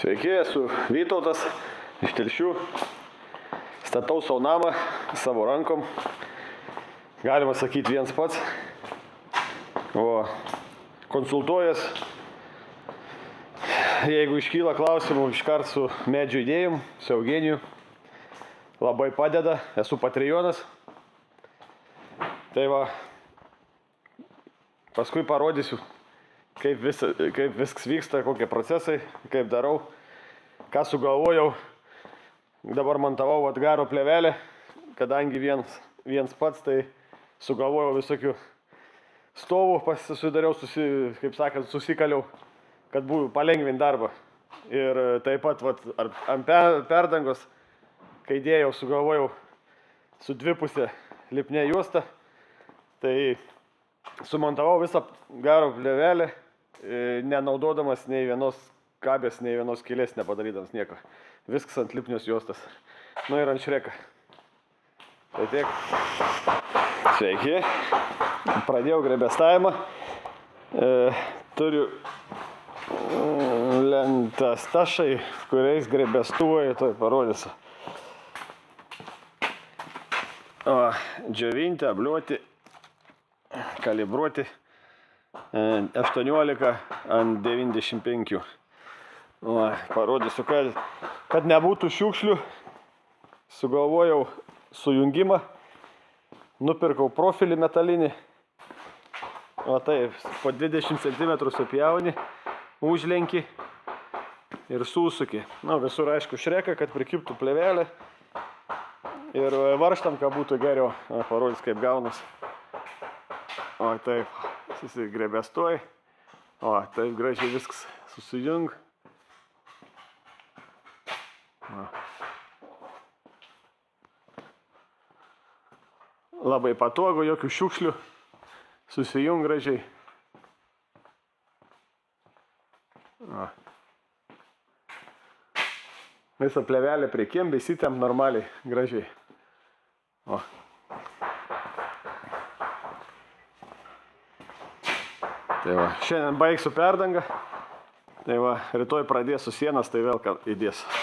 Sveiki, esu Vytautas iš Telšių. Statau savo namą savo rankom. Galima sakyti viens pats. O konsultuojas, jeigu iškyla klausimų, iškart su medžio idėjom, su Eugeniju. Labai padeda, esu patrionas. Tai va, paskui parodysiu, kaip viskas vyksta, kokie procesai, kaip darau, ką sugalvojau. Dabar montavau garo plėvelę, kadangi viens pats, tai sugalvojau visokių stovų, susidariau, kaip sakant, susikaliau, kad palengvinti darbą. Ir taip pat ant perdangos, kai dėjau, sugalvojau su dvipusė lipnia juosta, tai sumontavau visą garo plėvelę, nenaudodamas nei vienos kabės, nei vienos skylės, nepadarydamas nieko. Viskas ant lipnios juostas. Nu ir ant šreka. Tai tiek. Sveiki. Pradėjau grebestavimą. Turiu lentas tašai, kuriais grebestuoju, tai parodysiu. Džiovinti, abliuoti, kalibruoti 18 ant 95. Parodysiu, kad nebūtų šiukšlių. Sugalvojau sujungimą. Nupirkau profilį metalinį. O taip, po 20 cm supjauni, užlenki ir susuki. Visur aišku šreka, kad prikibtų plėvelė. Ir varžtam, kad būtų geriau. Parodys, kaip gaunas. O taip, susigrebestuoji. O taip, gražiai viskas susijung. Labai patogu, jokių šiukšlių. Susijung gražiai. Visą plėvelę priekiem, besitėm normaliai, gražiai. Tai va, šiandien baigsiu perdangą. Tai va, rytoj pradėsiu sienas, tai vėl įdėsiu.